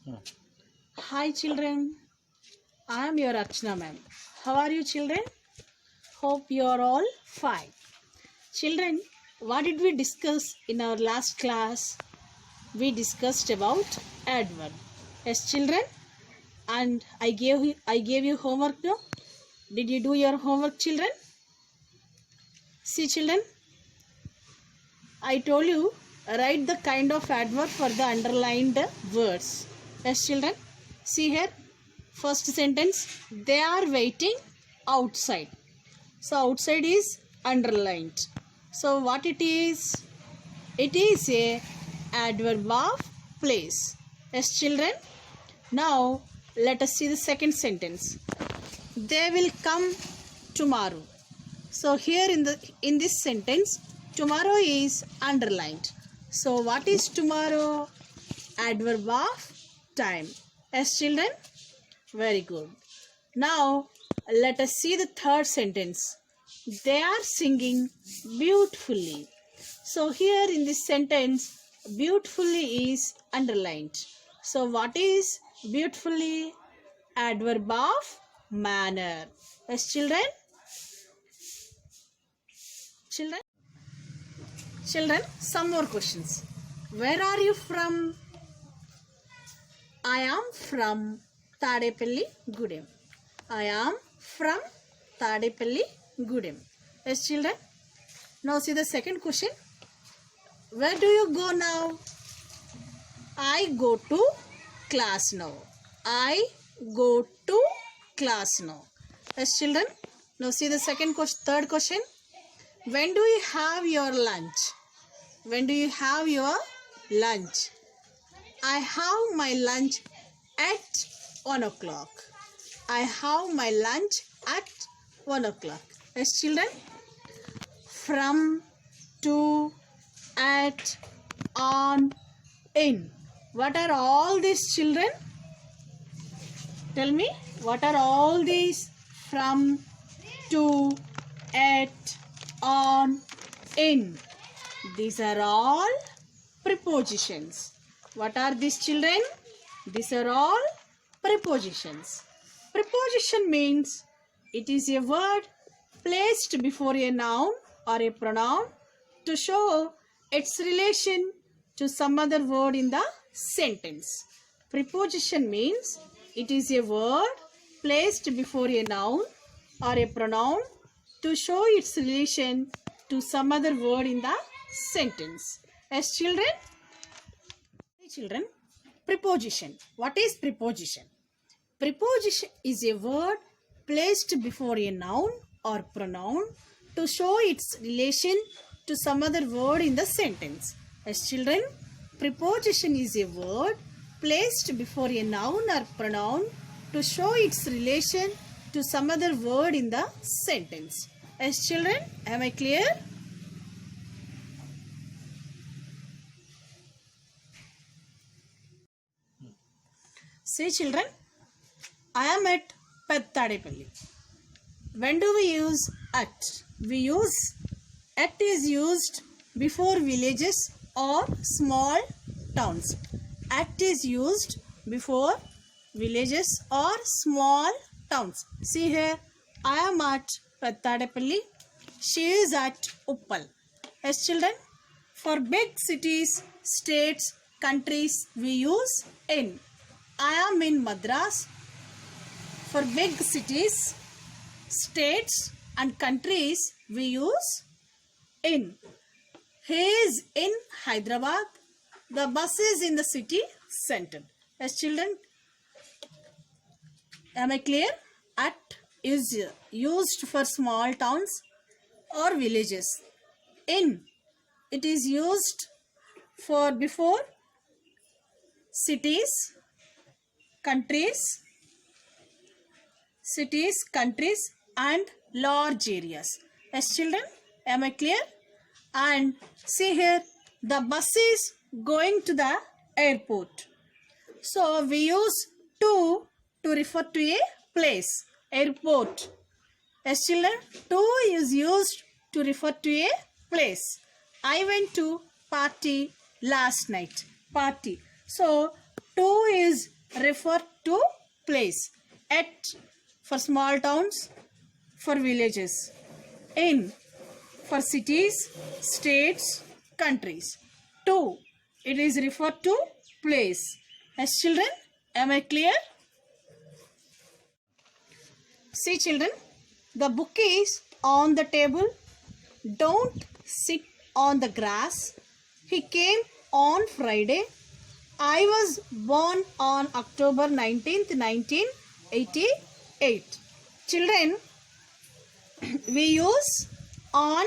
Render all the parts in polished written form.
Hi children, I am your Archana ma'am. How are you children? Hope you are all fine. Children, what did we discuss in our last class? We discussed about adverb. Yes children, and I gave you homework now. Did you do your homework children? See children, I told you write the kind of adverb for the underlined words. Yes children, see here. First sentence, they are waiting outside. So outside is underlined. So what it is? It is a adverb of place. Yes children. Now let us see the second sentence. They will come tomorrow. So here in this sentence, tomorrow is underlined. So what is tomorrow? Adverb of time. Yes children. Very good. Now, let us see the third sentence. They are singing beautifully. So, here in this sentence, beautifully is underlined. So, what is beautifully? Adverb of manner. Yes, children? Children, some more questions. Where are you from? I am from Tadepalli Gudem. I am from Tadepalli Gudem. Yes, children. Now see the second question. Where do you go now? I go to class now. I go to class now. Yes, children. Now see the third question. When do you have your lunch? When do you have your lunch? I have my lunch at 1 o'clock. I have my lunch at 1 o'clock. Yes, children. From, to, at, on, in. What are all these children? Tell me, what are all these? From, to, at, on, in. These are all prepositions. What are these children? These are all prepositions. Preposition means it is a word placed before a noun or a pronoun to show its relation to some other word in the sentence. Preposition means it is a word placed before a noun or a pronoun to show its relation to some other word in the sentence. As children, preposition. What is preposition? Preposition is a word placed before a noun or pronoun to show its relation to some other word in the sentence. As children, preposition is a word placed before a noun or pronoun to show its relation to some other word in the sentence. As children, am I clear? See children, I am at Tadepalli. When do we use at? At is used before villages or small towns. At is used before villages or small towns. See here, I am at Tadepalli. She is at Uppal. Yes children, for big cities, states, countries, we use in. I am in Madras. For big cities, states and countries, we use in. He is in Hyderabad. The bus is in the city center. Yes, children, am I clear? At is used for small towns or villages. In, it is used for before cities, countries and large areas. Yes children, am I clear? And see here, the bus is going to the airport. So we use to refer to a place, airport. Yes children, to is used to refer to a place. I went to party last night. Party. So to is refer to place. At for small towns, for villages. In for cities, states, countries. To, it is referred to place. As children, am I clear? See children, the book is on the table. Don't sit on the grass. He came on Friday. I was born on October 19th, 1988. Children, we use on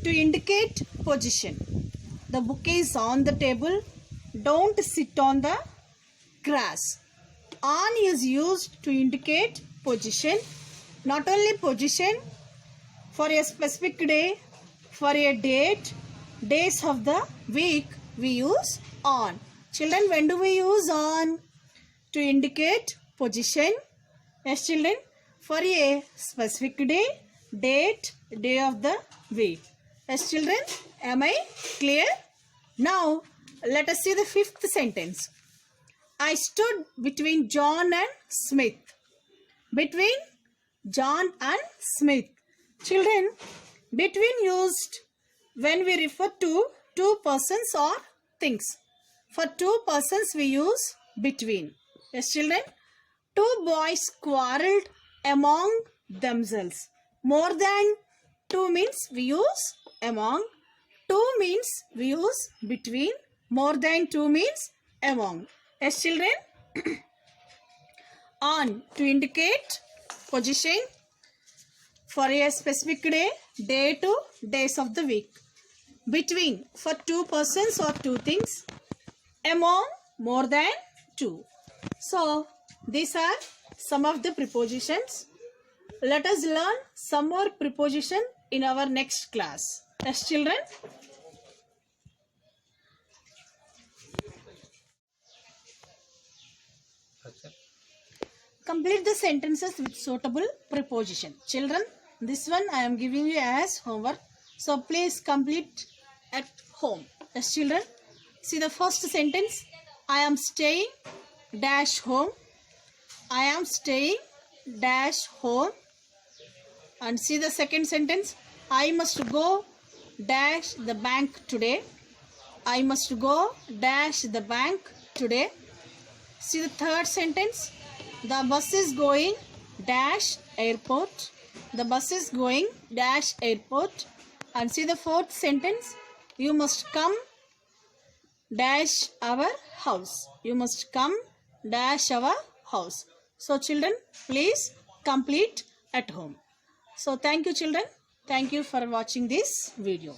to indicate position. The book is on the table. Don't sit on the grass. On is used to indicate position. Not only position, for a specific day, for a date, days of the week, we use on. Children, when do we use on? To indicate position. Yes, children, for a specific day, date, day of the week. Yes, children, am I clear? Now, let us see the fifth sentence. I stood between John and Smith. Between John and Smith. Children, between used when we refer to two persons or things. For two persons we use between. Yes, children. Two boys quarreled among themselves. More than two means we use among. Two means we use between. More than two means among. Yes, children. On, to indicate position for a specific day, day to days of the week. Between, for two persons or two things. Among, more than two. So, these are some of the prepositions. Let us learn some more preposition in our next class. Yes, children. Complete the sentences with suitable preposition. Children, this one I am giving you as homework. So, please complete at home. Yes, children. See the first sentence. I am staying dash home. I am staying dash home. And see the second sentence. I must go dash the bank today. I must go dash the bank today. See the third sentence. The bus is going dash airport. The bus is going dash airport. And see the fourth sentence. You must come dash our house. You must come dash our house. So children, please complete at home. So thank you children. Thank you for watching this video.